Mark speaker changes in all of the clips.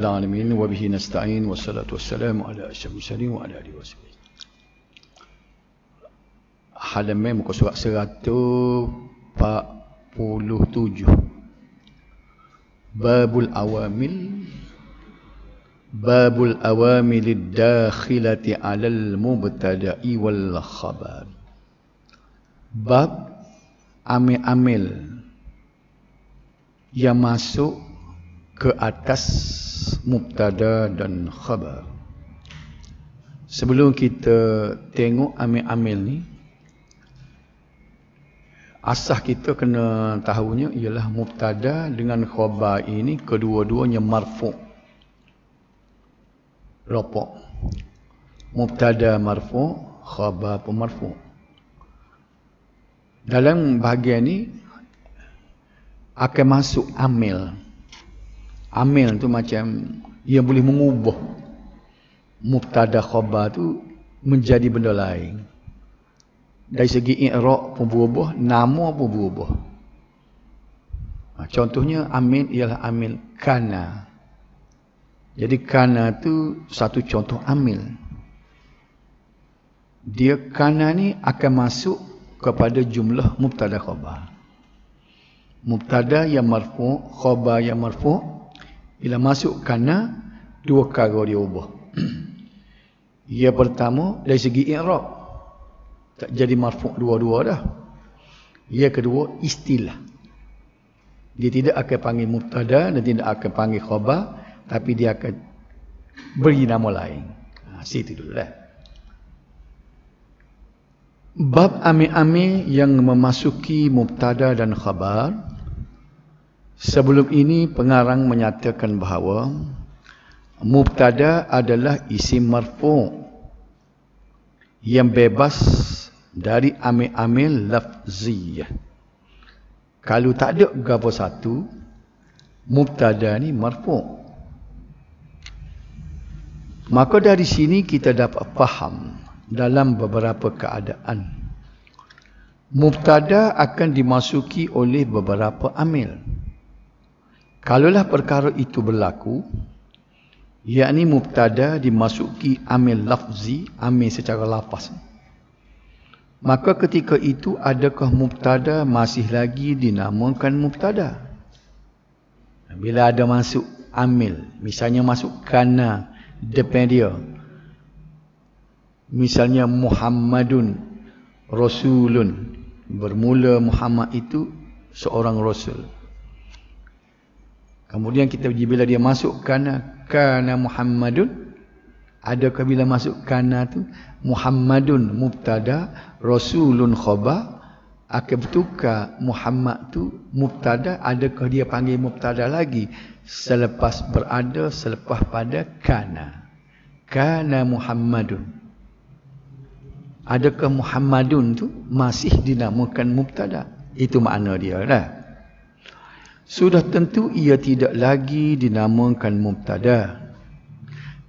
Speaker 1: Alamin wa bihi nasta'in wassalatu wassalamu ala asyrafil mursalin wa ala alihi wasallam. Halaman muka surat 147. Babul awamilid dakhilati 'alal mubtada'i wal khabar. Bab amil-amil yang masuk ke atas mubtada dan khabar. Sebelum kita tengok amil-amil ni, asas kita kena tahunya ialah mubtada dengan khabar ini kedua-duanya marfu'. Rafa'. Mubtada marfu', khabar pun marfu'. Dalam bahagian ni akan masuk amil. Amil tu macam ia boleh mengubah mubtada khabar tu menjadi benda lain. Dari segi i'rab pun berubah, nama pun berubah. Contohnya amil ialah amil kana. Jadi kana tu satu contoh amil. Dia kana ni akan masuk kepada jumlah mubtada khabar. Mubtada yang marfu', khabar yang marfu', bila masuk kana, dua perkara dia ubah. Yang pertama dari segi i'rab, tak jadi marfu' dua-dua dah. Yang kedua istilah. Dia tidak akan panggil mubtada dan tidak akan panggil khabar, tapi dia akan beri nama lain. Situ dulu dah. Bab amil-amil yang memasuki mubtada dan khabar. Sebelum ini pengarang menyatakan bahawa mubtada adalah isim marfu' yang bebas dari amil-amil lafziyah. Kalau tak ada gapo satu, mubtada ni marfu'. Maka dari sini kita dapat faham dalam beberapa keadaan mubtada akan dimasuki oleh beberapa amil. Kalaulah perkara itu berlaku, yakni mubtada dimasuki amil lafzi, amil secara lafaz, maka ketika itu adakah mubtada masih lagi dinamakan mubtada? Bila ada masuk amil, misalnya masuk kana depan dia, misalnya Muhammadun Rasulun, bermula Muhammad itu seorang Rasul. Kemudian kita bila dia masuk kana Muhammadun, adakah bila masuk kana tu Muhammadun mubtada, Rasulun khabar, akan bertukar Muhammad tu mubtada, adakah dia panggil mubtada lagi selepas pada kana Muhammadun? Adakah Muhammadun tu masih dinamakan mubtada? Itu makna dia lah. Sudah tentu ia tidak lagi dinamakan mubtada.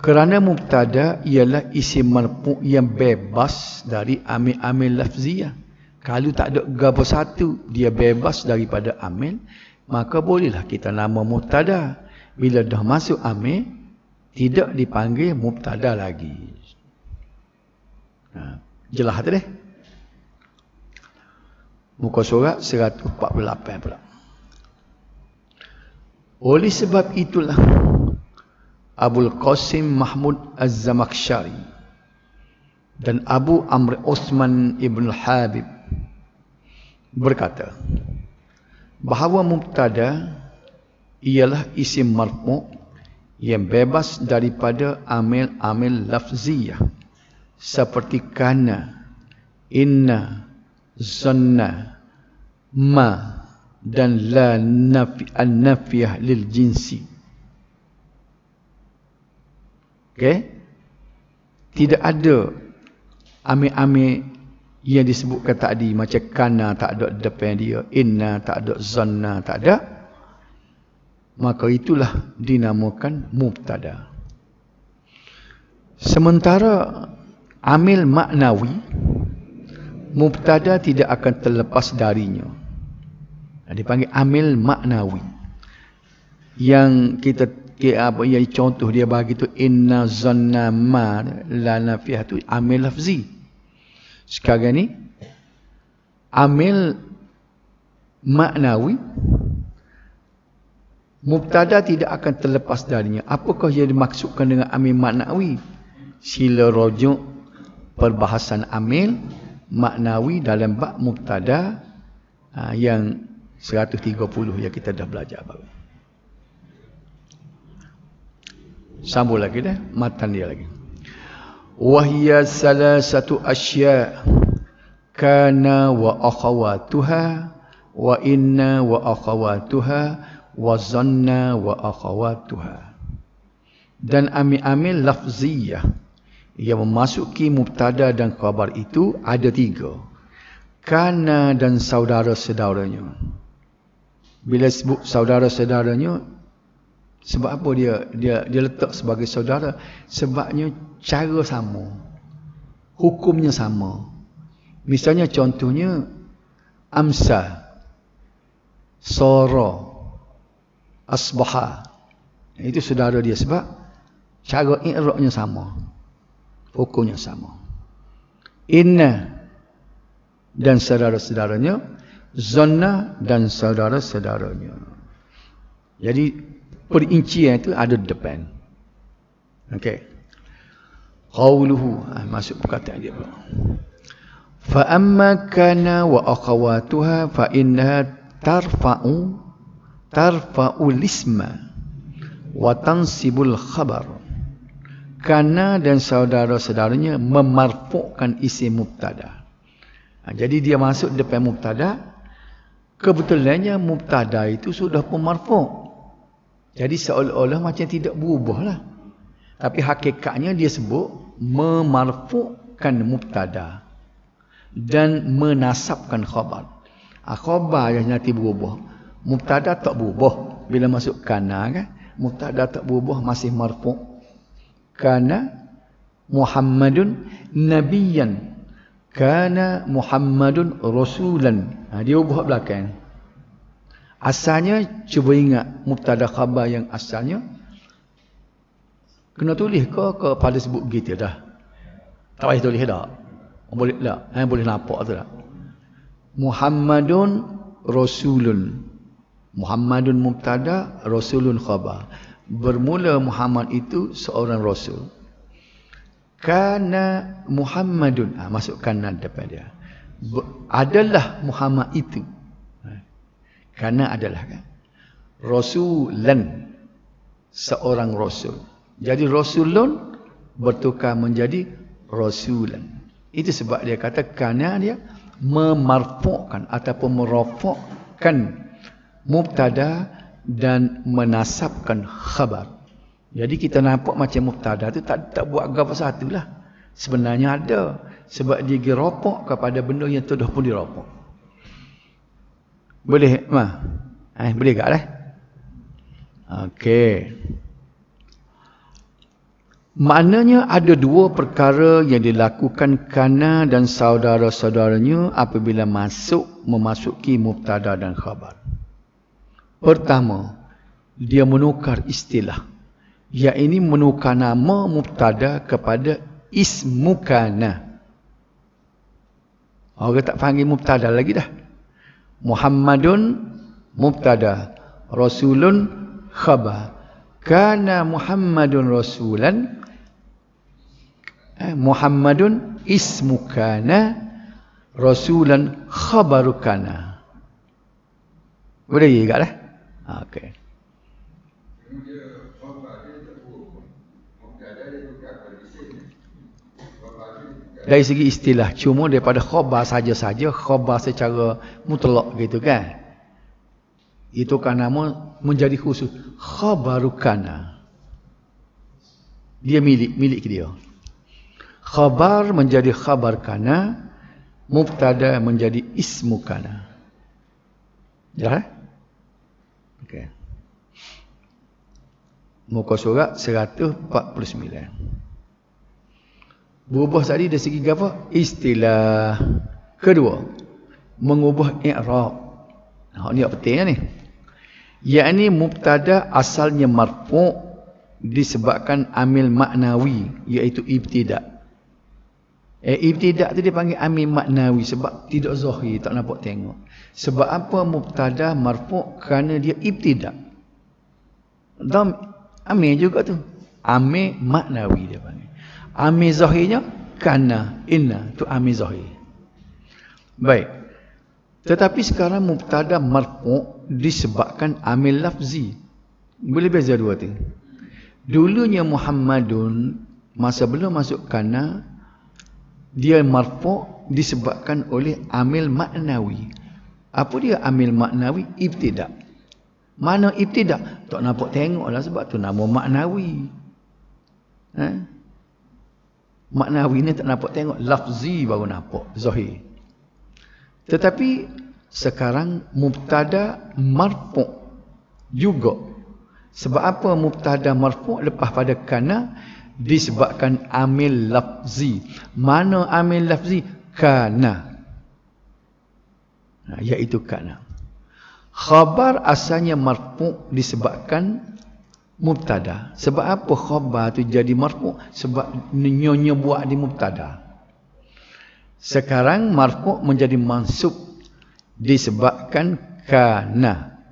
Speaker 1: Kerana mubtada ialah isim marfu' yang bebas dari amil-amil lafziyah. Kalau tak ada gapo satu, dia bebas daripada amil, maka bolehlah kita nama mubtada. Bila dah masuk amil, tidak dipanggil mubtada lagi. Jelas tu deh. Muka surat 148 pula. Oleh sebab itulah Abul Qasim Mahmud Az-Zamakhsyari dan Abu Amr Osman Ibn Habib berkata bahawa mubtada ialah isim marfu' yang bebas daripada amil-amil lafziyah seperti kana, inna, zanna, ma dan la an-nafiyah lil jinsi. Okey? Tidak ada amil-amil yang disebutkan tadi, macam kana tak ada depan dia, inna tak ada, zanna tak ada. Maka itulah dinamakan mubtada. Sementara amil maknawi, mubtada tidak akan terlepas darinya. Dipanggil amil maknawi. Yang apa yang contoh dia bagi tu inna zanna ma la nafiyah tu amil lafzi. Sekarang ni amil maknawi, mubtada tidak akan terlepas darinya. Apakah yang dimaksudkan dengan amil maknawi? Sila rujuk perbahasan amil maknawi dalam bab mubtada yang 130 yang kita dah belajar baru. Sambung lagi dah matan dia lagi. Wahya salasatu asya kana wa akhawatuha wa inna wa akhawatuha wa zanna wa akhawatuha. Dan amil-amil lafziyah yang memasuki mubtada dan khabar itu ada 3. Kana dan saudara-saudaranya. Bila sebut saudara-saudaranya, sebab apa dia letak sebagai saudara? Sebabnya cara sama, hukumnya sama. Misalnya contohnya amsa, sara, asbaha. Itu saudara dia sebab cara i'rabnya sama, hukumnya sama. Inna dan saudara-saudaranya, zanna dan saudara-saudaranya. Jadi perincian itu ada di depan. Okey. Qauluhu, masuk perkataan dia pula. Fa amma kana wa akhawatuha fa innaha tarfa'u lisma wa tansibul khabar. Kana dan saudara-saudaranya memarfu'kan isim mubtada. Jadi dia masuk depan mubtada, kebetulannya mubtada itu sudah pun marfu'. Jadi seolah-olah macam tidak berubah lah. Tapi hakikatnya dia sebut memarfu'kan mubtada dan menasabkan khabar. Khabar yang nanti berubah. Mubtada tak berubah. Bila masuk kana kan, mubtada tak berubah, masih marfu'. Kana Muhammadun nabiyyan. Kana Muhammadun rasulan. Dia ubah belakang. Asalnya, cuba ingat mubtada khabar yang asalnya kena tulis ke pada sebut gitu dah. Tak payah tulis dah. Boleh tak? Boleh nampak tu tak? Muhammadun rasulun. Muhammadun mubtada, rasulun khabar. Bermula Muhammad itu seorang rasul. Kana Muhammadun, masukkan depan dia. Adalah Muhammad itu. Kana adalah kan. Rasulan, seorang rasul. Jadi rasulun bertukar menjadi rasulan. Itu sebab dia kata kana dia memarfu'kan ataupun merafa'kan mubtada dan menasabkan khabar. Jadi kita nampak macam mubtada tu tak buat apa satu lah. Sebenarnya ada. Sebab dia dirapak kepada benda yang sudah pun dirapak. Boleh? Boleh tak lah? Okey. Maknanya ada 2 perkara yang dilakukan kana dan saudara-saudaranya apabila memasuki mubtada dan khabar. Pertama, dia menukar istilah. Ia ini menukar nama mubtada kepada ismu kana. Orang tak panggil mubtada lagi dah. Muhammadun mubtada, rasulun khabar. Kana Muhammadun rasulan, Muhammadun ismu kana, rasulan khabaru kana. Boleh juga lah. Okey. Dari segi istilah, cuma daripada khabar saja-saja, khabar secara mutlak gitu kan. Itu kan nama menjadi khusus. Khabaru kana. Dia milik dia. Khabar menjadi khabar kana, mubtada menjadi ismu kana. Jelas? Okey. Muka surat 149. Berubah tadi dari segi apa? Istilah. Kedua, mengubah i'rab. Ini yang penting ni. Yakni mubtada asalnya marfu', disebabkan amil maknawi, iaitu ibtida'. Ibtida' tu dia panggil amil maknawi sebab tidak zahir, tak nampak tengok. Sebab apa mubtada marfu' kerana dia ibtida'. Dam amil juga tu. Amil maknawi dia panggil. Amil zahirnya kana, inna, tu amil zahir. Baik. Tetapi sekarang mubtada marfu' disebabkan amil lafzi. Boleh beza dua tu. Dulunya Muhammadun, masa belum masuk kana, dia marfu' disebabkan oleh amil maknawi. Apa dia amil maknawi? Ibtida'. Mana ibtida'? Tak nampak tengoklah sebab tu nama maknawi. Maknawi ni tak nampak tengok, lafzi baru nampak, zahir. Tetapi sekarang mubtada marfu' juga. Sebab apa mubtada marfu' lepas pada kana? Disebabkan amil lafzi. Mana amil lafzi? Kana. Iaitu kana. Khabar asalnya marfu' disebabkan mubtada. Sebab apa khabar tu jadi marfu'? Sebab nyonya buat di mubtada. Sekarang marfu' menjadi mansub disebabkan kana.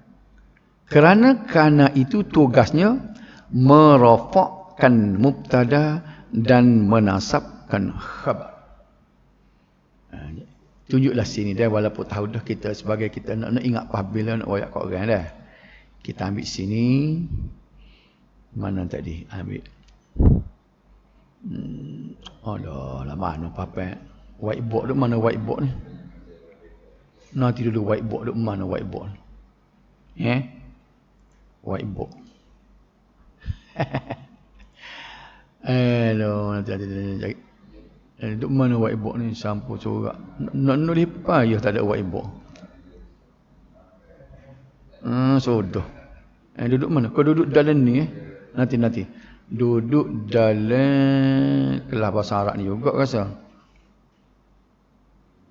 Speaker 1: Kerana kana itu tugasnya merafakkan mubtada dan menasabkan khabar. Tunjuklah sini dah, walaupun tahu dah kita sebagai kita nak ingat apabila nak wayak kat orang dah. Kita ambil sini. Mana tadi? Ambil. Alah, mana papai? Whiteboard tu mana whiteboard ni? Nanti dulu whiteboard tu mana whiteboard ni? Whiteboard. Nanti. Duduk mana whiteboard ni? Sampul corak. Nak nulis payah tak ada whiteboard. Sudah. Duduk mana? Kau duduk dalam ni Nanti. Duduk dalam kelas bahasa Arab ni juga rasa.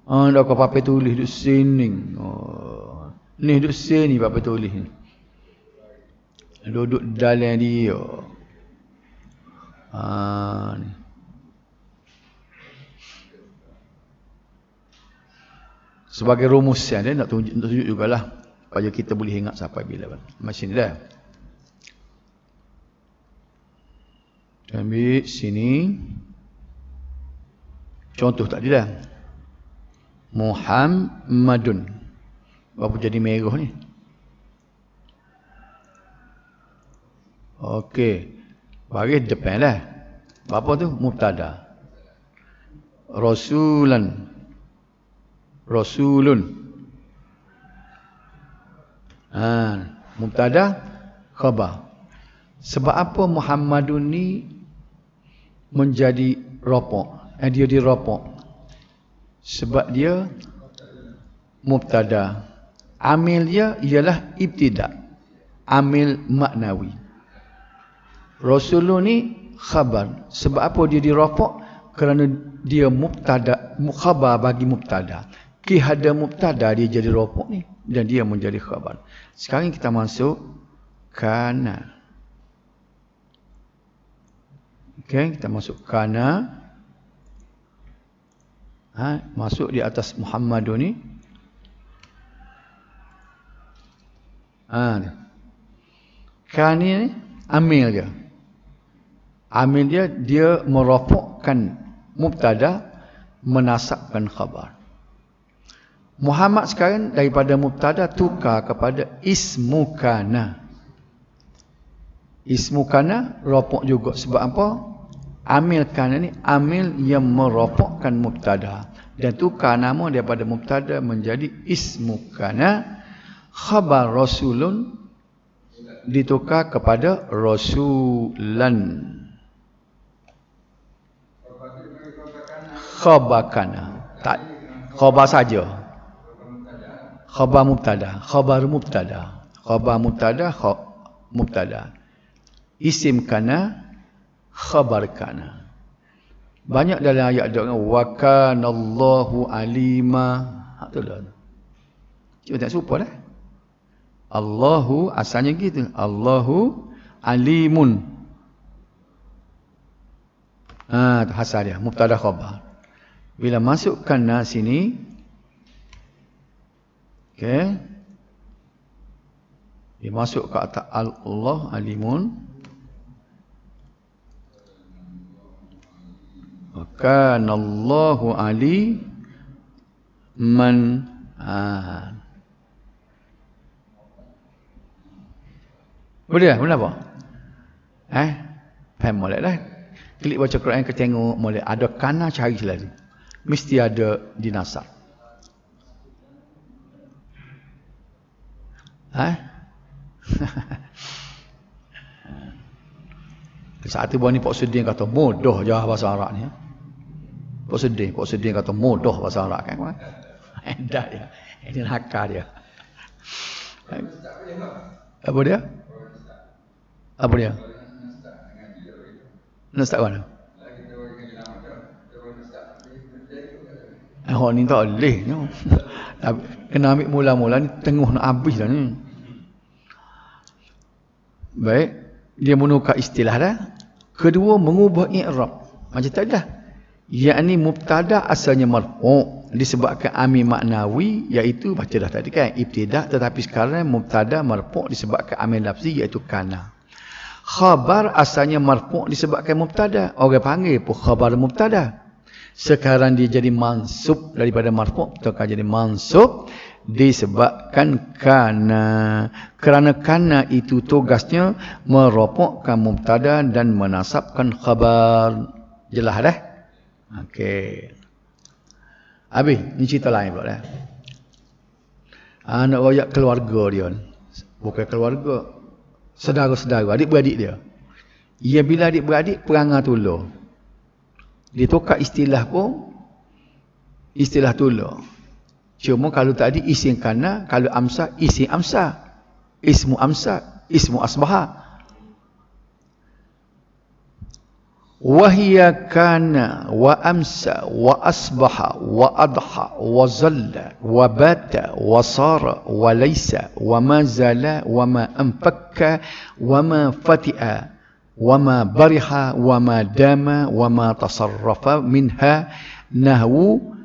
Speaker 1: Dah kau papai tulis duduk sini. Ni duduk sini papai tulis ni. Duduk dalam dia. Ni. Sebagai rumus dia nak tunjuk jugalah supaya kita boleh ingat sampai bila. Macam ni dah. Ambil sini. Contoh tadi dah. Muhammadun. Apa jadi merah ni? Okey. Baris depan lah. Apa tu? Mubtada. Rasulan. Mubtada khabar. Sebab apa Muhammadun ni menjadi rafa'? Dia dirafa'. Sebab dia mubtada. Amil dia ialah ibtida'. Amil maknawi. Rasulun ni khabar. Sebab apa dia dirafa'? Kerana dia mubtada, khabar bagi mubtada. Ada mubtada dia jadi rafa' ni dan dia menjadi khabar. Sekarang kita masuk kana. Okey, kita masuk kana. Masuk di atas Muhammadun ni. Kana ni amil dia. Amil dia merafakkan mubtada, menasabkan khabar. Muhammad sekarang daripada mubtada tukar kepada ismu kana. Ismu kana rafak juga. Sebab apa? Amil kana ni amil yang merafakkan mubtada dan tukar nama daripada mubtada menjadi ismu kana. Khabar rasulun ditukar kepada rasulan. Khabar kana. Tak, khabar saja. Khabar mubtada. Khabar mubtada. Isim kana, khabar kana. Banyak dalam ayat doa wa kanallahu alima. Itulah. Cuba tak serupa dah. Allahu asalnya gitu. Allahu alimun. Hasal dia mubtada khabar. Bila masuk kana sini, okey, dia masuk ke atas Allah alimun, kana Allahu ali man boleh tak? Boleh apa? Faham molek dah. Klik baca Quran ke tengok molek ada kana cari selalu. Mesti ada dinasab. Satu buah ni Pak Sudin kata mudah je bahasa Arab ni. Pak Sudin kata mudah bahasa Arab kan. Hendak dia. Ini nakal dia. Apa dia? Apa dia? Nak start mana? Ni tak boleh. Kena ambil mula-mula ni tengah nak habis dah ni. Baik. Dia menukar istilah dah. Kedua, mengubah i'rab. Macam tadi dah. Yakni mubtada asalnya marfu' disebabkan amil maknawi, iaitu baca dah tadi kan, ibtidah, tetapi sekarang mubtada marfu' disebabkan amil lafzi, iaitu kana. Khabar asalnya marfu' disebabkan mubtada. Orang panggil pun khabar mubtada. Sekarang dia jadi mansub daripada marfu', ataukah jadi mansub disebabkan kana. Kerana kana itu tugasnya merofakkan mubtada dan menasabkan khabar. Jelas dah? Okey. Habis, ni cerita lain pula dah. Nak royak keluarga dia. Bukan keluarga, saudara-saudara, adik-beradik dia. Ia bila adik-beradik perangai tolong. Dia tukar istilah pun istilah tolong. Cuma kalau tadi isim kana, kalau amsa isim amsa. Ismu amsa, ismu asbaha. Wahia kana wa amsa wa asbaha wa adha wa zalla wa bata wa sara wa laysa wa ma zala wa ma anfakka wa ma fati'a wa ma bariha wa ma dama wa ma tasarrafa minha nahwu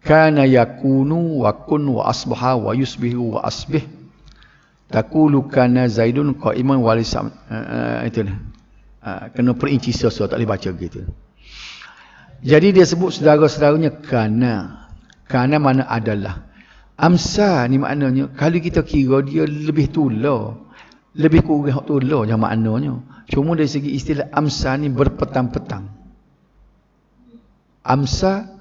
Speaker 1: kana yakunu wa kun wa asbaha wa yusbihu wa asbih taqulu kana zaidun qa'iman wa laysa itu kena perinci sesuatu, tak boleh baca gitu. Jadi dia sebut saudara-saudaranya kana. Kana mana adalah. Amsa ni maknanya kalau kita kira dia lebih tula, lebih kurang tula je maknanya. Cuma dari segi istilah amsa ni berpetang-petang. Amsa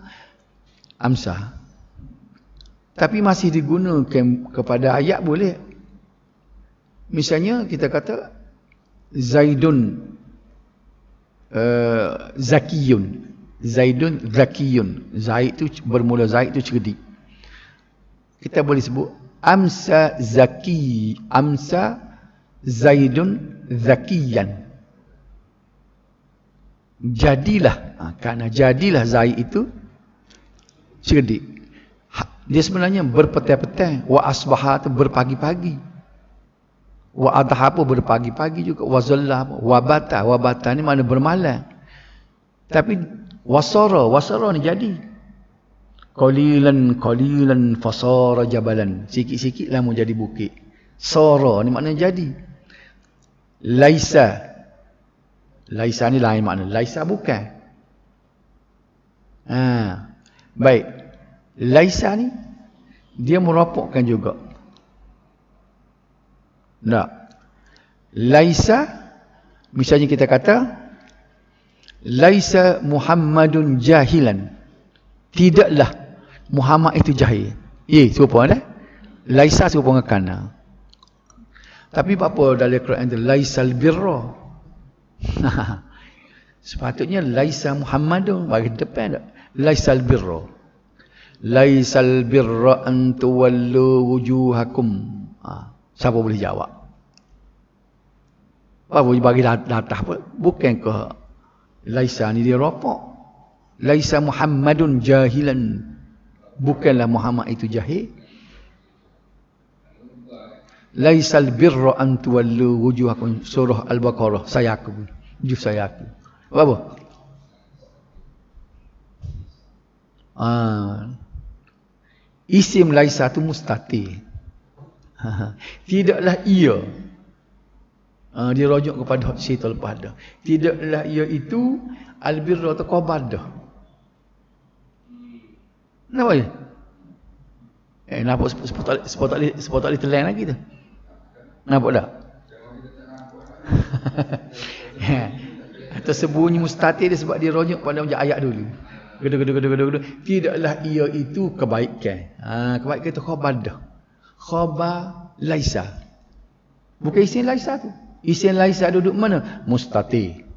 Speaker 1: tapi masih digunakan kepada ayat boleh. Misalnya kita kata Zaidun Zakiyun. Zaidun Zakiyun. Zaid tu bermula Zaid tu cerdik. Kita boleh sebut amsa zaki, amsa Zaidun zakiyan. Jadilah, kerana jadilah Zaid itu cerdik. Dia sebenarnya berpetang-petang. Wa asbaha tu berpagi-pagi. Wa adha pun berpagi-pagi juga. Wa zalla, wa bata. Wa bata ni mana bermalam. Tapi wasara ni jadi. Qalilan fasara jabalan. Sikit-sikit lah mau jadi bukit. Sara ni maknanya jadi. Laisa ni lain makna. Laisa bukan. Baik. Laisa ni dia merapukkan juga. Tak. Laisa, misalnya kita kata Laisa Muhammadun jahilan. Tidaklah Muhammad itu jahil. Serupa dah. Laisa serupa dengan kana. Tapi apa dalam Quran itu laisal birra. Sepatutnya laisa Muhammadun bagi depan tak. Laisal birra. Laisal birra an tuwallu wujuhakum. Siapa boleh jawab? Apa boleh bagi latah pun? Bukan ke Laisa ni dia rapak. Laisa Muhammadun jahilan. Bukanlah Muhammad itu jahil. Laisal birra an tuwallu wujuhakum. Surah Al-Baqarah. Juz saya aku. Apa? Isim laisa tu mustatir. Tidaklah ia. Dia rujuk kepada cerita lepas dah. Tidaklah ia itu albirra atau qabadah. Kenapa ya? Nampak sepotong lagi telan lagi tu. Nampak tak? Atau sebunyi mustatir dia sebab dia rujuk pada ayat dulu. Gedu. Tidaklah ia itu kebaikan. Kebaikan itu qabadah. Khaba laisa. Bukan isim laisa tu. Isim laisa duduk mana? Mustatir.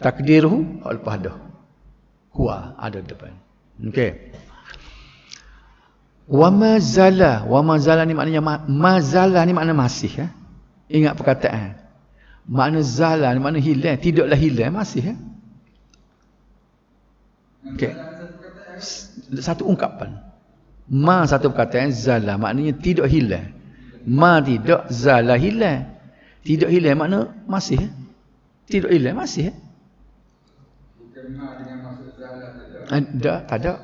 Speaker 1: Takdiruhu lepas dah. Huwa ada depan. Okey. Wa ma zala ni maknanya mazala ni makna masih Ingat perkataan. Makna zala ni makna hilang, tidaklah hilang, masih Okey. Satu ungkapan. Ma satu perkataan, zala maknanya tidak hilang. Ma tidak, zala hilang. Tidak hilang makna masih Tidak hilang masih
Speaker 2: Bukan ma dengan maksud zala
Speaker 1: tak ada.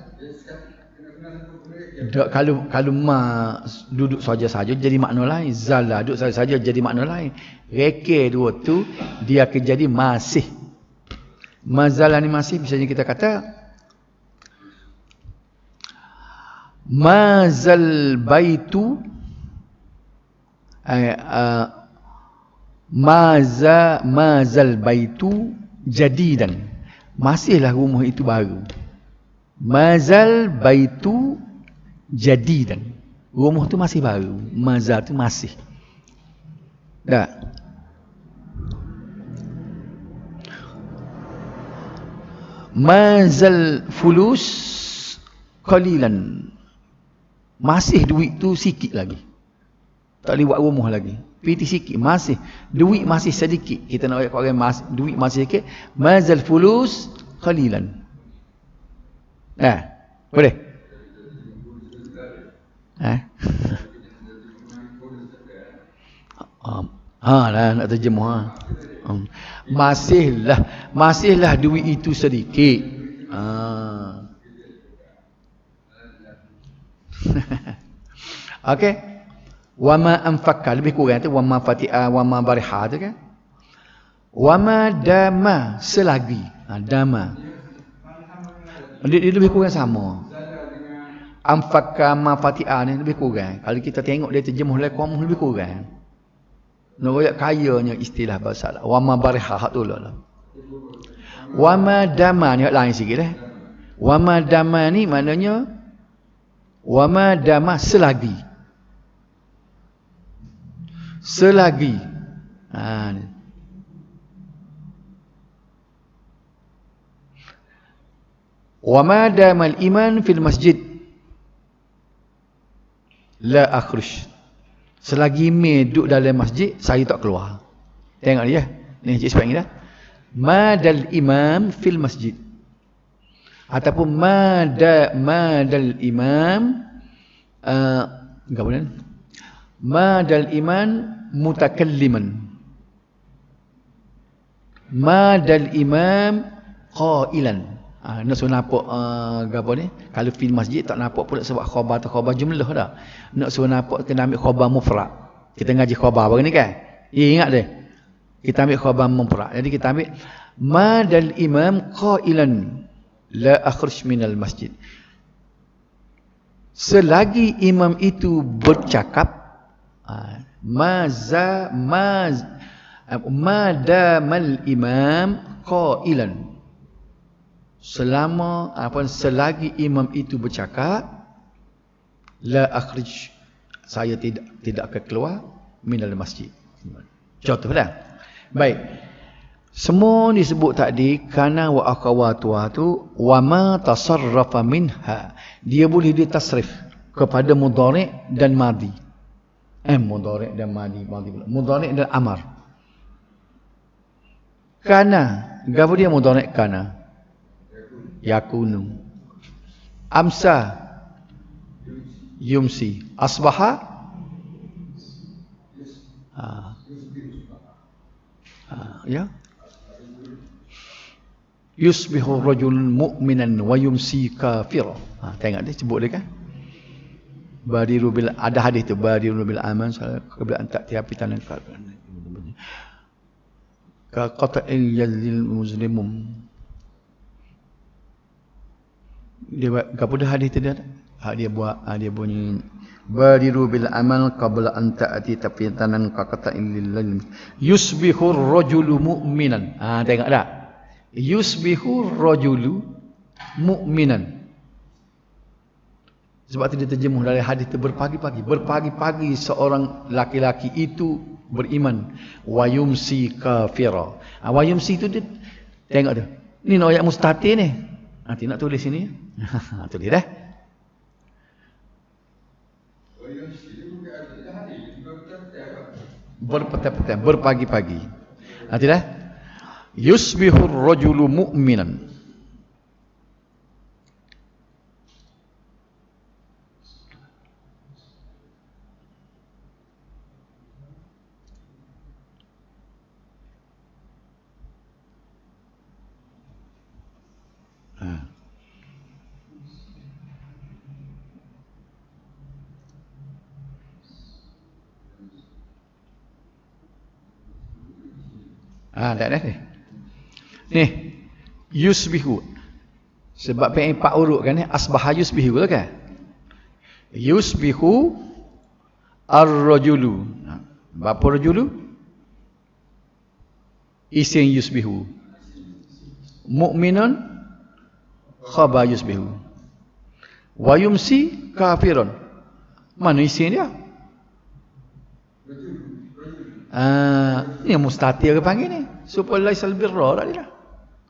Speaker 1: Kalau ma duduk saja-saja jadi makna lain, zala duduk saja-saja jadi makna lain. Reka dua tu dia akan jadi masih. Mazala ni masih, misalnya kita kata mazal baitu mazal baitu jadidan. Masihlah rumah itu baru. Mazal baitu jadidan. Rumah tu masih baru. Mazal tu masih. Tak. Mazal fulus qalilan. Masih duit tu sikit lagi. Tak boleh buat rumah lagi. Piti sikit masih. Duit masih sedikit. Kita nak ayat orang duit masih sikit. Mazal fulus qalilan. Boleh? Nak terjemah. Masihlah duit itu sedikit. Okey. Wama anfaka lebih kurang tu wama fatiha wama bariha tu kan. Wama dama selagi. Dama. Dia lebih kurang sama. Anfaka ma fatiha ni lebih kurang. Kalau kita tengok dia terjemuh lakum lebih kurang. Nak royak kayanya istilah bahasa Arab. Wama bariha hak tu lah. Wama dama ni lain sikit Wama dama ni maknanya wama dama selagi. Selagi. Wama damal iman fil masjid la akhruj. Selagi me duduk dalam masjid, saya tak keluar. Tengok ni Ni Encik Sepang ni dah. Madal imam fil masjid. Ataupun madal imam apa ni? Madal iman mutakalliman. Madal imam qailan. Nak suruh nampak apa ni? Kalau fil masjid tak nampak pula sebab khabar atau khabar jumlah dah. Nak suruh nampak kena ambil khabar mufrad. Kita ngaji khabar baru ni kan? Ingat deh. Kita ambil khabar mufrad. Jadi kita ambil madal imam qailan la akhruj minal masjid. Selagi imam itu bercakap madamal imam qailan. Selagi imam itu bercakap, la akhrij, saya tidak akan keluar minal masjid. Contoh dah. Baik. Semua disebut tadi kana wa akhawatuha tu wa ma tasarrafa minha. Dia boleh ditasrif kepada mudhari' dan madi. Mudhari' dan madi pula. Mudhari' dan amar. Kana, gapo dia mudhari' kana? Yakunu. Amsa yumsi. Asbaha ya. Yusbihu rajulun mu'minan wa yumsi kafira. Tengok dia sebut dia kan. Badiru bil, ada hadis tu, badiru bil aman qabla an ta'tiya fitanan ka qata'il yazil muslimum. Dia apa dah hadis tu dia? Dia buat dia bunyi badiru bil amal qabla an ta'ti fitanan ka qata'il lil yusbihu rajulu mu'minan. Tengok dah. Yusbihu rajulu mu'minan. Sebab tu dia terjemuh dari hadis itu berpagi-pagi. Berpagi-pagi seorang laki-laki itu beriman. Wa yumsi kafira. Wa yumsi tu dia, tengok tu. Ni ayat mustatir ni. Nanti nak tulis sini. Tulis dah. Berpetang-petang, berpagi-pagi. Nanti dah. Yusbihur rajulu mu'minan. Tak ada ni. Ni yusbihu. Sebab pengen 4 huruf kan ni, asbaha yusbihu lah kan. Yusbihu ar-rajulu. Berapa rajulu? Isim yusbihu. Mu'minun khabar yusbihu. Wa yumsi kafirun. Mana isim dia? Ni mustatir ke panggil ni? Supaya laisal birra dah.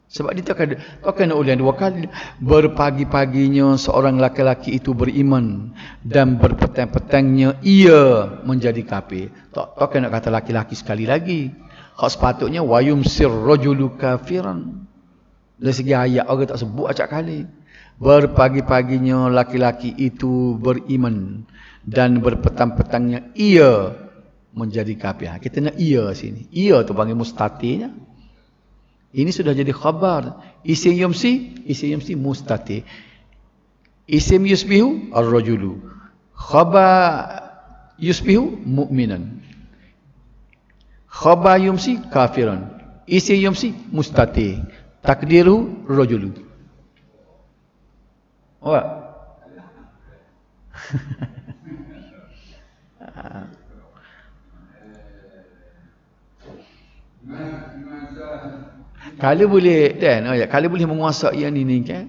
Speaker 1: Sebab dia kena ulang 2 kali. Berpagi-paginya seorang laki-laki itu beriman dan berpetang-petangnya ia menjadi kafir. Tak kena kata laki-laki sekali lagi. Hak sepatutnya wa yumsir rajulu kafiran. Dari segi ayat orang tak sebut acak kali. Berpagi-paginya laki-laki itu beriman dan berpetang-petangnya ia menjadi kafir. Kita nak ia sini. Ia tu panggil mustatirnya. Ini sudah jadi khabar. Isim yumsi mustatir. Isim yusbihu ar-rajulu. Khabar yusbihu mu'minan. Khabar yumsi kafiran. Isim yumsi mustatir. Takdiru rajulu. Awak? Kalau boleh kalau boleh menguasai yang ini kan,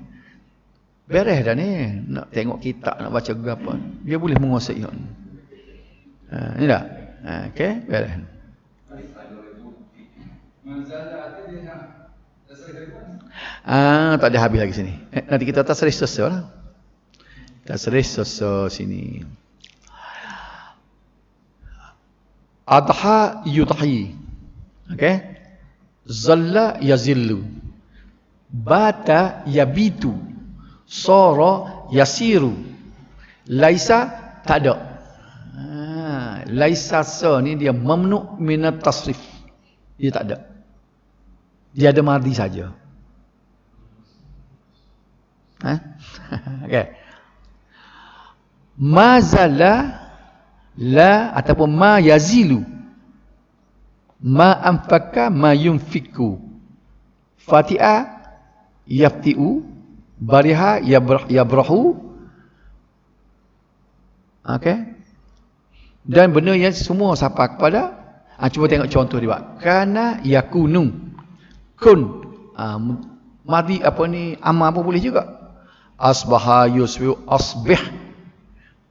Speaker 1: beres dah ni. Nak tengok kitab, nak baca apa, dia boleh menguasai yang ni. Ni dah. Okey, beres. Tak ada habis lagi sini. Nanti kita tasrih selesai lah. Tasrih selesai sini. Adha yudhi. Okey. Zalla yazillu. Bata yabitu. Sara yasiru. Laisa tak ada. Laisa sa ni dia mamnu' minat tasrif. Dia tak ada. Dia ada madhi saja. Okey. Mazala la ataupun ma yazilu. Ma anfaka ma yunfiku. Fatiha yafti'u. Bariha yabrahu. Okey. Dan benda yang semua sapa kepada, cuba tengok contoh dia. Kana yakunu. Kun. Madhi apa ni, amma pun boleh juga. Asbaha yusbihu asbih.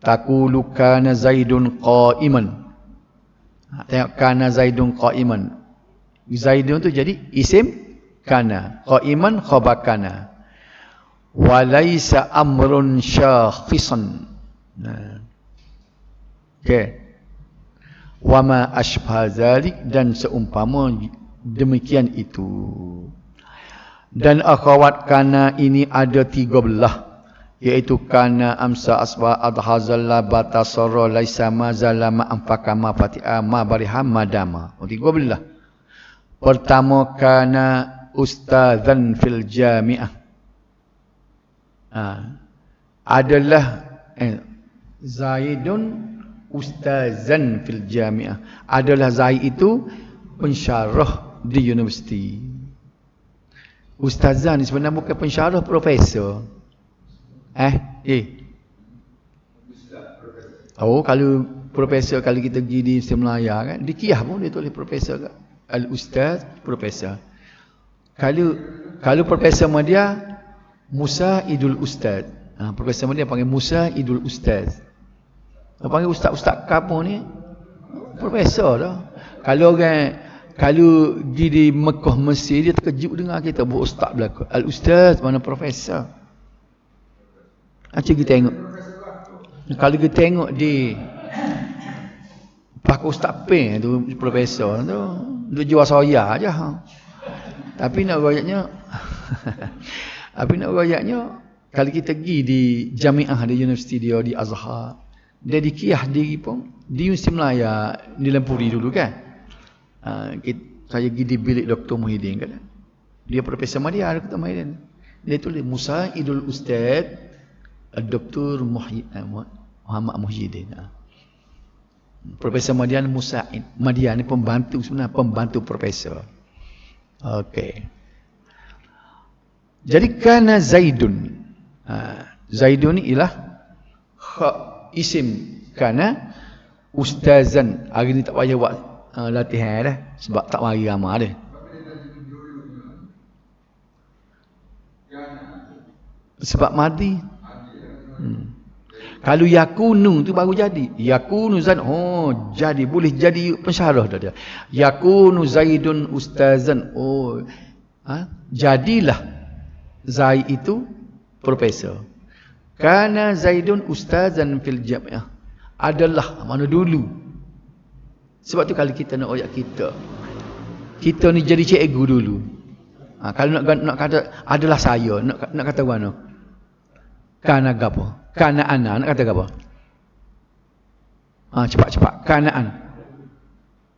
Speaker 1: Taqulu kana Zaidun qa'iman. Tengok kana Zaidun qa'iman. Zaidun tu jadi isim kana. Qa'iman khabar kana. Wa laisa amrun syakhisan. Okey. Wa ma ashbah zalik, dan seumpama demikian itu. Dan akhawat kana ini ada 3 belah, iaitu kana amsa asba adhazalla batasara laisa mazala ma anfaka ma fatiha ma bariha madama. 3 belah. Pertama kana ustazan fil jami'ah. Adalah Zaidun ustazan fil jami'ah. Adalah Zaid itu pensyarah di universiti. Ustazan sebenarnya bukan pensyarah, profesor. Oh, kalau profesor, kalau kita pergi di Semlaya kan, di Kiyah pun dia tulis profesor kan. Al-Ustaz, profesor. Kalau profesor Madya, Musa Idul Ustaz. Profesor Madya panggil Musa Idul Ustaz. Panggil ustaz-ustaz kampung ni profesor dah. Kalau pergi di Mekah, Mesir, dia terkejut dengar kita buat ustaz belaka. Al-Ustaz mana profesor. Macam kita tengok. Kalau kita tengok di Pak Ustaz Peng tu profesor tu, dia jual soya aja. Tapi nak royaknya kalau kita pergi di Jamiah, di universiti dia di Azhar, dia di Kiyah diri pun di Universiti Melaya di Lempuri dulu kan. Saya pergi di bilik Dr. Muhyiddin kan. Dia Profesor Madya, Dr. Muhyiddin. Dia tulis Musa Idul Ustaz Dr. Muhammad Muhyiddin. Profesor Madya Musa Madya ni pembantu, sebenarnya pembantu profesor. Okey. Jadi kana Zaidun. Zaidun ni ialah isim kana ustazan. Hari ni tak payah buat latihan dah sebab tak mari ramai dah. Sebab madi. Kalau yakunu tu baru jadi. Yakunu zan, jadi boleh jadi pensyarah dah dia. Yakunu Zaidun ustazan. Jadilah Zaid itu profesor. Kana Zaidun ustazan fil jami'ah. Adalah mana dulu. Sebab tu kalau kita nak royak kita ni jadi cikgu dulu. Kalau nak kata adalah saya, nak kata mana? Kana gapo? Kana ana, nak kata gapo? Cepat-cepat. Kana ana.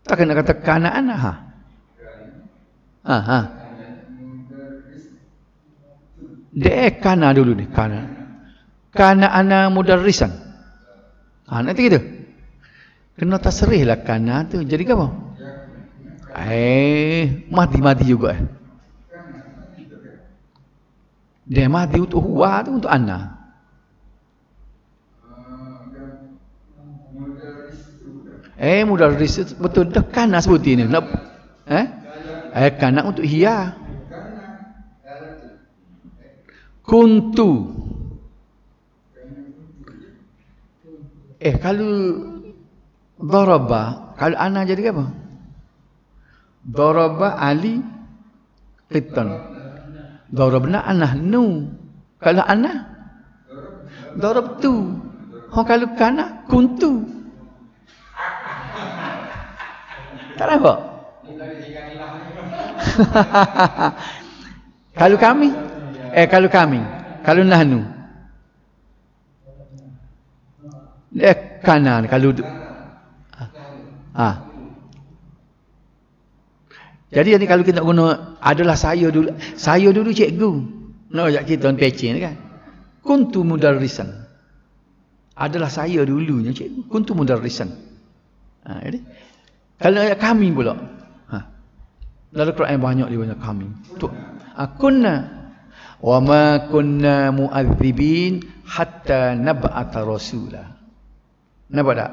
Speaker 1: Takkan nak kata kana ana Dia kana dulu ni, kana. Kana ana mudarrisan. Nanti gitu. Kena tasrih lah kana tu. Jadi apa? Mati juga. Dia mati untuk huwa tu, untuk ana. Mudarris betul dah kana sebut ini. Kana untuk hiya. Kuntu. Kalau daraba, kalau ana jadi apa? Daraba Ali qittan. Darabna anahnu. Kalau ana darabtu. Kalau kana kuntu. Tak nampak? Kalau kami, kalau nahnu. Kanan kalau Jadi kalau kita guna adalah saya dulu cikgu. Nak ajak kita pecin kan. Kuntu mudarrisan. Adalah saya dulunya cikgu. Kuntu mudarrisan. Jadi kalau ayat kami pula. Dalam Quran banyak dia banyak kami. Kunna wa ma kunna mu'adzibin hatta nab'atha rasula. Nampak tak?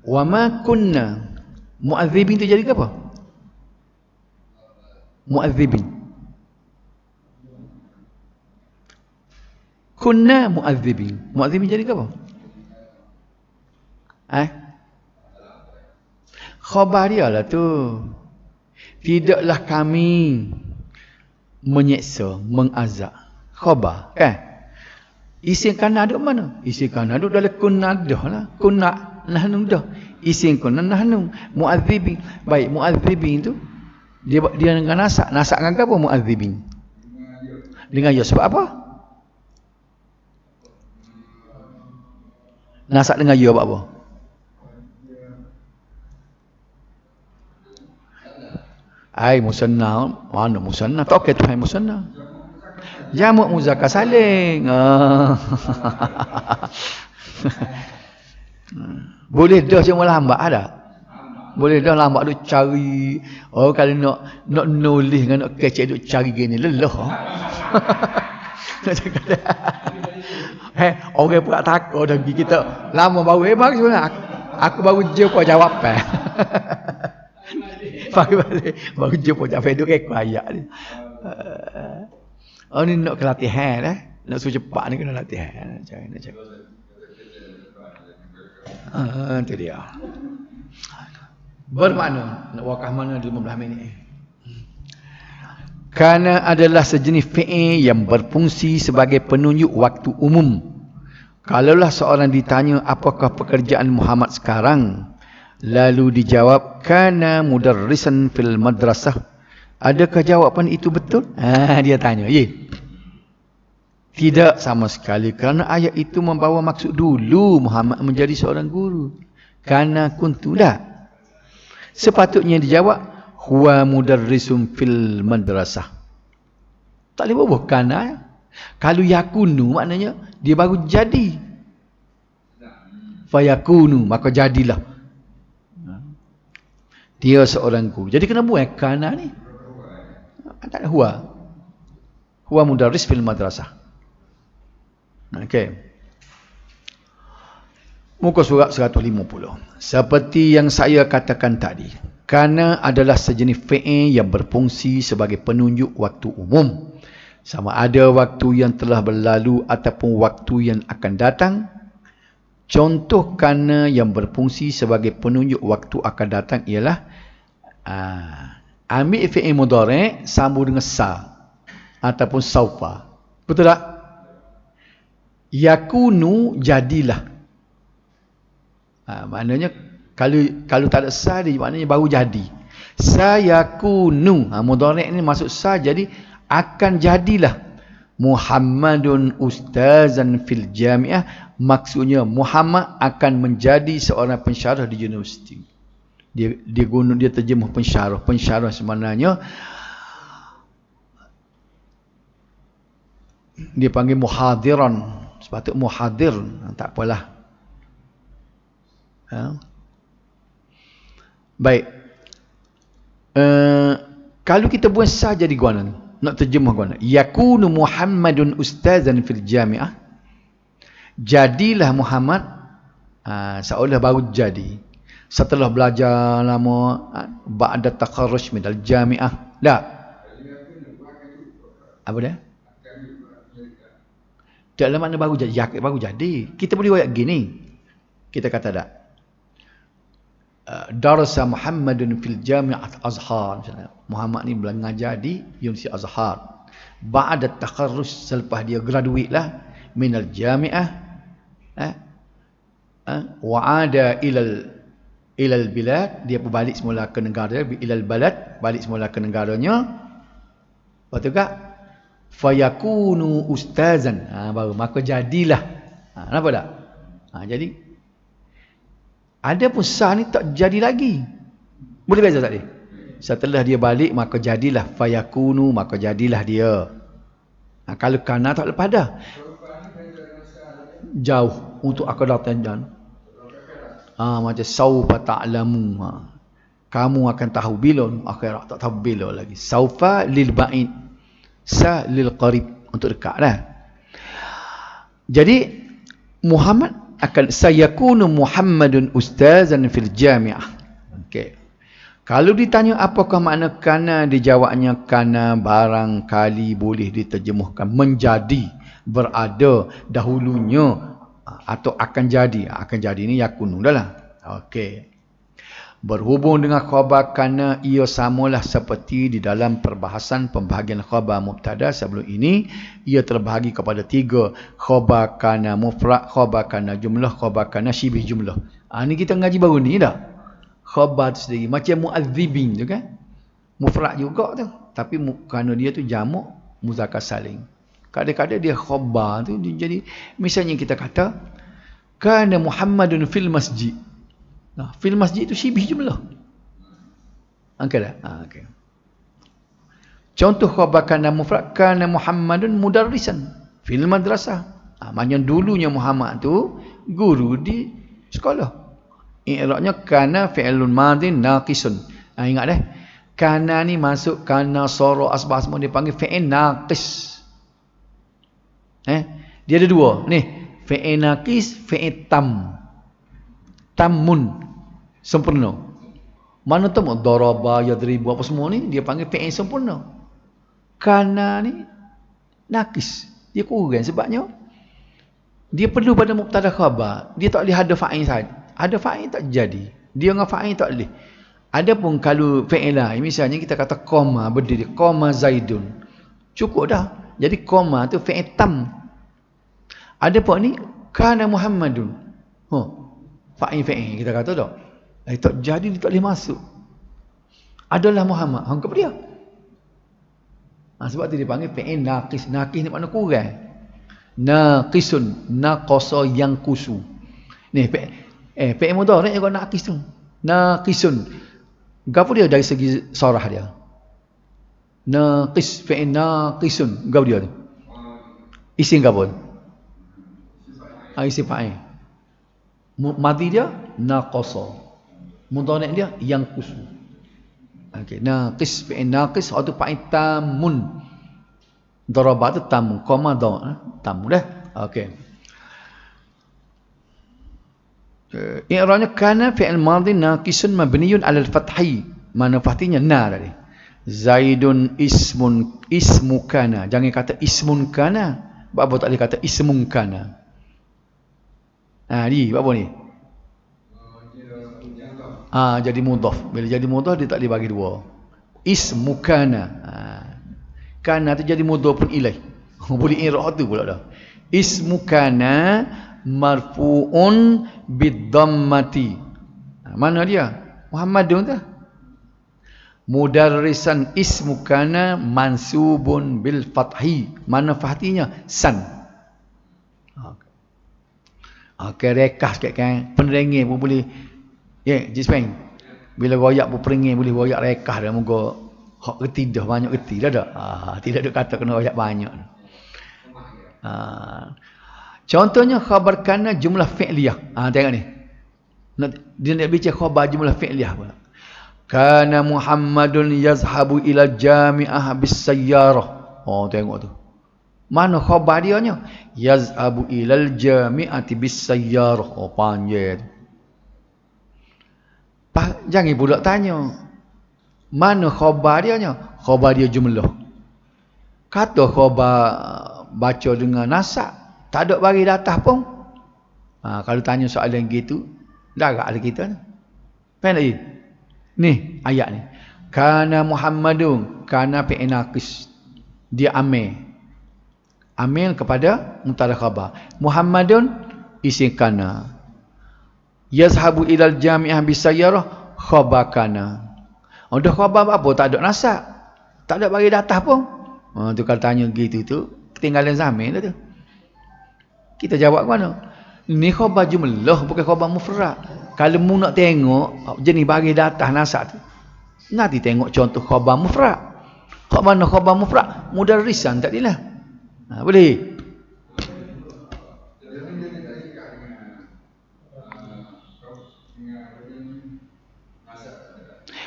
Speaker 1: Wa ma kunna mu'adzibin tu jadi apa? Mu'adzibin. Kunna mu'adzibin. Mu'adzibin jadi apa? Khabar dia lah tu. Tidaklah kami menyeksa, mengazab. Khabar kan? Isim kana duduk mana? Isim kana duduk dalam kunna dah lah. Kunna nahnu dah. Isim kunna nahnu. Mu'adzibin. Baik, mu'adzibin tu dia dengan nasak. Nasak dengan apa mu'adzibin? Dengan ya. Sebab apa? Nasak dengan ya sebab apa? Ai musanna, mana musanna? Tak okey tu hai musanna. Jamak muzakkar saling. Boleh dah cuma lambat ada. Boleh dah lambat duk cari. Oh kalau nak nulis dengan nak kecek duk cari gini lelah. Orang pula takut dah kita lama baru bagus sebenarnya. Aku baru jumpa jawab baru jumpa jawab duk rekod ayat ni. Oh ni nak kelatihan dah. Nak suruh cepat ni kena latihan. Nak cakap. Itu dia. Bermakna nak wakaf mana 15 minit. Kana adalah sejenis fi'il yang berfungsi sebagai penunjuk waktu umum. Kalaulah seorang ditanya apakah pekerjaan Muhammad sekarang, lalu dijawab kana mudarrisan fil madrasah. Adakah jawapan itu betul? Dia tanya, tidak sama sekali, kerana ayat itu membawa maksud dulu Muhammad menjadi seorang guru. Kana kuntu dah. Sepatutnya dijawab huwa mudarrisum fil madrasah. Tak boleh buat kana. Kalau yakunu maknanya dia baru jadi. Fayakunu maka jadilah. Dia seorang guru. Jadi kena buat kana ni. Tak ada huwa. Huwa mudarris fil madrasah. Okey. Muka surat 150. Seperti yang saya katakan tadi, kana adalah sejenis fi'il yang berfungsi sebagai penunjuk waktu umum. Sama ada waktu yang telah berlalu ataupun waktu yang akan datang. Contoh kana yang berfungsi sebagai penunjuk waktu akan datang ialah ambil fi'il mudhari' sambung dengan sa ataupun saufa. Betul tak? Yakunu jadilah. Maknanya kalau tak ada sa dia maknanya baru jadi. Sayakunu. Mudhari' ni masuk sa jadi akan jadilah. Muhammadun ustazan fil jami'ah. Maksudnya Muhammad akan menjadi seorang pensyarah di universiti. Dia terjemah pensyarah. Pensyarah sebenarnya dia panggil muhadiran. Sepatutnya muhadir. Tak apalah. Baik. Kalau kita buat sah jadi guanan, nak terjemah guanan. Yakunu Muhammadun ustazan fil jami'ah. Jadilah Muhammad seolah baru jadi. Setelah belajar lama ba'da takharruj min al-jami'ah. Tak. Apa dia? Dalam makna baru jadi. Baru jadi. Kita boleh ayat gini. Kita kata tak. Darasa Muhammadun fil jami'at Azhar. Muhammad ni belajar di Universiti Azhar. Ba'da takharruj, selepas dia graduate lah minal jami'ah, wa'ada ilal bilad, dia berbalik semula ke negara, ilal balad, balik semula ke negaranya. Lepas tu kak fayakunu ustazan, baru maka jadilah. Kenapa tak? Jadi ada pun sah ni tak jadi lagi. Boleh beza tak dia? Setelah dia balik maka jadilah, fayakunu maka jadilah dia. Kalau kana tak lepas dah. Jauh untuk akan datang. Macam saufa ta'lamu. Kamu akan tahu bila, akhirat tak tahu bila lagi. Saufa lil ba'id, sa lil qarib, untuk dekat dah. Jadi Muhammad akan sayakunu Muhammadun ustazan fil jami'ah. Okey. Kalau ditanya apakah makna kana, dijawabnya kana barangkali boleh diterjemahkan menjadi, berada dahulunya, atau akan jadi. Akan jadi ni yakunu dah lah. Okey. Berhubung dengan khabar kana, ia samalah seperti di dalam perbahasan pembahagian khabar mubtada sebelum ini. Ia terbahagi kepada 3. Khabar kana mufrad, khabar kana jumlah, khabar kana syibih jumlah. Ni kita ngaji baru ni dah. Khabar tu sendiri macam mu'adzibin tu kan. Mufrad juga tu. Tapi kerana dia tu jamak muzakkar saling. Kadang-kadang dia khabar tu dia jadi, misalnya kita kata kana Muhammadun fil masjid. Fil masjid itu syibih jumlah. Angkat dah? Okay. Contoh khabar kana mufrad, kana Muhammadun mudarrisan fil madrasah. Maknanya dulunya Muhammad tu guru di sekolah. I'rabnya kana fi'lun madin naqisun. Ingat dah. Kana ni masuk kana sara asbah semua dipanggil fi'il naqis. Dia ada dua. Ni, fi'il naqis, fi'il tam. Tamun, sempurna. Mana tu daraba, yadribu apa semua ni dia panggil fi'il sempurna. Kana ni naqis. Dia kurang sebabnya dia perlu pada mubtada khabar. Dia tak boleh ada fa'il saja. Ada fa'il tak jadi. Dia dengan fa'il tak boleh. Adapun kalau fi'il lain, misalnya kita kata qama berdiri, qama Zaidun. Cukup dah. Jadi qama tu fi'il tam. Adapun ni kana Muhammadun. Fa'il kita kata tak. Tak jadi dia tak boleh masuk. Adalah Muhammad. Hang kepada dia. Sebab tu dia panggil fi'il naqis. Naqis ni makna kurang. Naqisun, naqasa yang kusu. Ni fi'il mudhari' juga naqis tu. Naqisun. Gapo dia dari segi sarah dia? Naqis, fi'il naqisun. Gapo dia tu? Isim gapo? Isim fa'il. Madhi dia naqasa. Mudhari' dia yang kusu. Okey, naqis fi'il naqis atau fa'il tamun. Daraba tu tamun, qama tamun dah. Okey. I'rabnya kana fi'il madhi naqisun mabniyun 'ala al-fathi. Mana fathnya na tadi. Zaidun ismu kana. Jangan kata ismun kana. Apa tak boleh kata ismun kana. Ni apa ni? Jadi mudhaf. Bila jadi mudhaf dia tak boleh bagi dua. Ismu kana. Kana tu jadi mudhaf pun ilaih. Boleh i'rab tu pula dah. Ismu kana marfu'un bid-dhammati. Mana dia? Muhammadun tu. Mudarrisan ismu kana mansubun bil fathi. Mana fathinya? San. Okey, rekah sikit kan. Penerengih pun boleh. Jispeng. Bila royak pun peringih boleh royak rekah dah. Moga hak reti dah banyak reti dah tak? Tidak ada kata kena royak banyak. Contohnya khabar kana jumlah fi'liyah. Tengok ni. Dia nak bicara khabar jumlah fi'liyah pula. Kana Muhammadun yazhabu ila jami'ah bis sayyarah. Tengok tu. Mana khabar dia nya? Yazhabu ilal jami'ati bis sayyarah. Panjang tu. Jangan pula tanya. Mana khabar dia nya? Khabar dia jumlah. Kata khabar baca dengan nasab, tak ada bagi datah pun. Kalau tanya soalan gitu, darah ada kita ni. Faham tak? Ni ayat ni. Kana Muhammadun, kana fi'il naqis. Dia amil. Amil kepada mubtada khabar. Muhammadun isim kana. Yazhabu ilal jami'ah bisayyarah khabar kana. Dah khabar apa? Tak ada nasab. Tak ada bagi datah pun. Tu kalau tanya gitu tu, ketinggalan zaman dah tu. Kita jawab ke mana? Ni khabar jumlah bukan khabar mufrad. Kalau mu nak tengok jenis bagi datah nasab tu, nanti tengok contoh khabar mufrad. Hak mana khabar mufrad? Mudarrisan tak dilah. Boleh.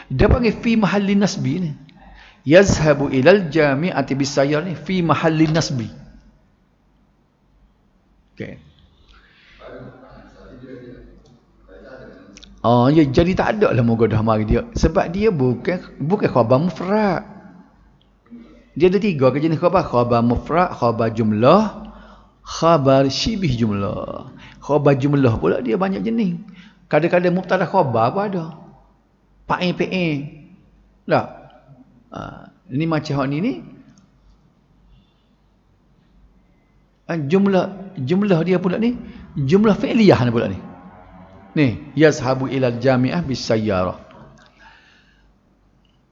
Speaker 1: Dia panggil fi mahalli nasbi ni. Yazhabu ilal jami'ati bisayyar ni fi mahalli nasbi. Okey. Jadi tak ada lah moga dah mari dia. Sebab dia bukan khabar mufrad. Dia ada tiga ke jenis khabar. Khabar mufrad, khabar jumlah, khabar syibih jumlah. Khabar jumlah pula dia banyak jenis. Kadang-kadang mubtada khabar pun ada. Fa'il. Tak? Ini macam hak ni. Jumlah dia pula ni. Jumlah fi'liyah ni pula ni. Ni. Yazhabu ilal jami'ah bisayyarah.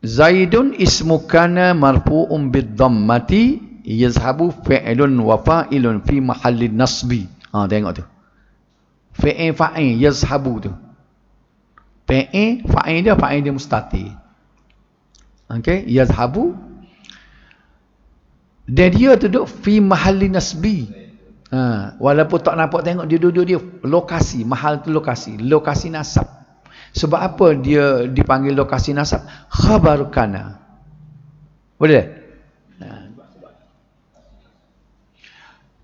Speaker 1: Zaidun ismu kana marfu'un bid-dhammati. Yazhabu fi'lun wa fa'ilun fi mahallin nasbi. Tengok tu. Fa'il yazhabu tu. Fa'il dia mustatir. Okey, yazhabu Dan dia duduk fi mahalli nasbi. Walaupun tak nampak tengok dia duduk dia lokasi, mahal tu lokasi nasab. Sebab apa dia dipanggil lokasi nasab? Khabar kana. Boleh?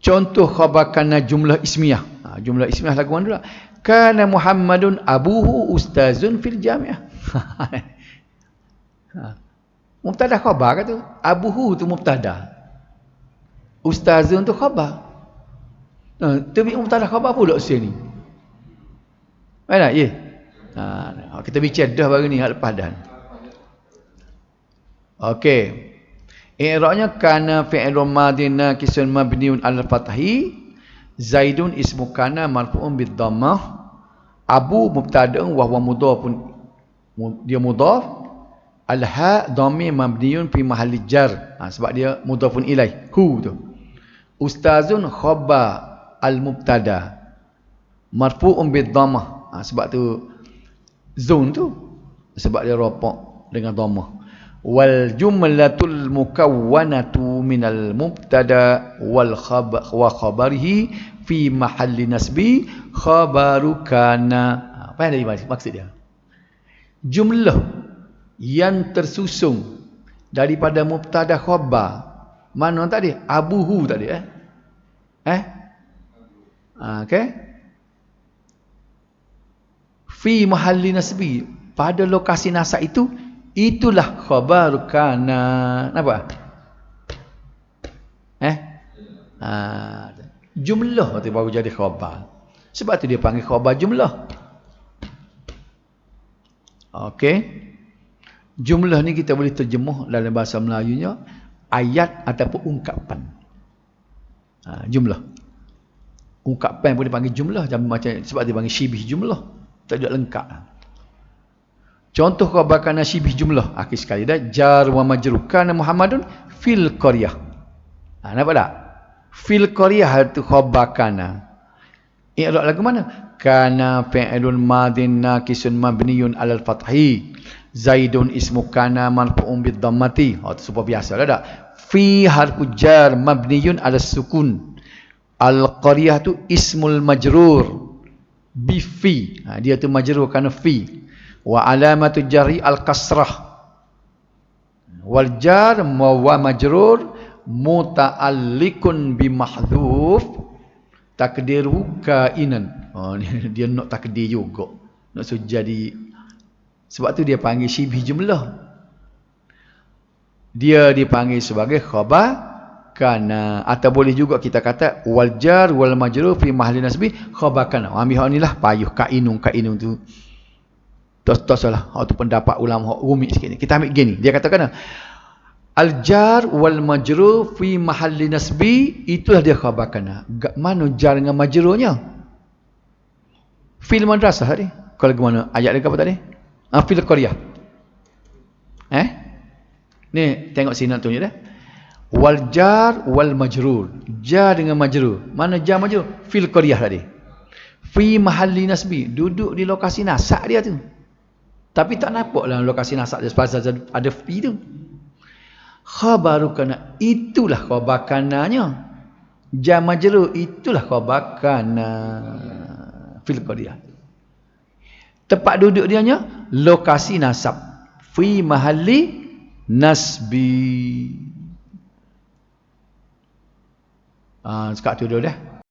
Speaker 1: Contoh khabar kana jumlah ismiyah. Jumlah ismiyah lagu mana pula? Kana Muhammadun abuhu ustazun fil jami'ah. Mubtada khabar kata. Abuhu tu mubtada. Ustazun tu khabar. Tapi mubtada khabar pula sini. Mana? Ya. Kita bincang dah baru ni hal lepas dah. Okey. I'rabnya kana fi'lun madin naqisun mabniun 'alal fathi. Zaidun ismu kana marfu'un bid dhammah. Abu mubtada'un wa huwa mudhafun. Dia mudhaf. Al-ha dhamir mabniun fi mahalli jar. Sebab dia mudhafun ilaih. Hu tu. Ustazun khabar al-mubtada marfu'un bid dhammah. Sebab tu zun tu sebab dia rafa' dengan dhammah. Wal jumlatul mukawwanatu minal mubtada wal khabar wa khabarihi fi mahalli nasbi khabaru kana. Apa yang tadi maksud dia? Jumlah yang tersusun daripada mubtada khabar. Mana tadi? Abuhu tadi okey. Fi mahalli nasbi, pada lokasi nasab itu, itulah khabar kana. Apa? Jumlah tu baru jadi khabar. Sebab tu dia panggil khabar jumlah. Okey. Jumlah ni kita boleh terjemuh dalam bahasa Melayunya ayat ataupun ungkapan. Jumlah. Ungkapan boleh panggil jumlah macam sebab dia panggil syibih jumlah. Tak ada lengkap. Contoh khabar kana syibih jumlah. Akhir sekali dah jar wa majrur kana Muhammadun fil qaryah. Nampak tak? Fil qaryah tu khabar kana. I'rab lagu mana? Kana fi'lun madin naqisun mabniun 'alal fathi. Zaidun ismu kana marfu'un bid dhammati. Tu super biasa dah tak? Fi harfu jar mabniun 'alas sukun. Al-qaryah tu ismul majrur bi fi. Dia tu majrur kerana fi. Wa alamatu jari al-kasrah. Wal jar wa majrur muta'alliqun bi mahdhuf takdiru kainan. Dia nak takdir juga. Nak suruh jadi. Sebab tu dia panggil syibih jumlah. Dia dipanggil sebagai khabar kana, atau boleh juga kita kata wal jar wal majrur fi mahalli nasbi khabar kana. Ambil hak inilah payuh kainun tu. Tos lah. Hak tu pendapat ulama hak rumit sikit ni. Kita ambil gini. Dia katakan al jar wal majrur fi mahalli nasbi, itulah dia khabar kana. Mana jar dengan majrurnya? Fil madrasah tadi. Kalau gimana ayat dia apa tadi? Fil qaryah. Ni tengok sini nak tunjuk dah. Wal jar wal majrur. Jar dengan majrur. Mana jar majrur? Fil qaryah tadi. Fi mahalli nasbi. Duduk di lokasi nasab dia tu. Tapi tak nampak dalam lokasi nasab dia. Pasal ada fi tu. Khabaru kana. Itulah khabar kananya. Jar majrur. Itulah khabar kana. Fil qaryah. Tempat duduk dia nya lokasi nasab. Fi mahalli nasbi. Sekarang tu dulu dah.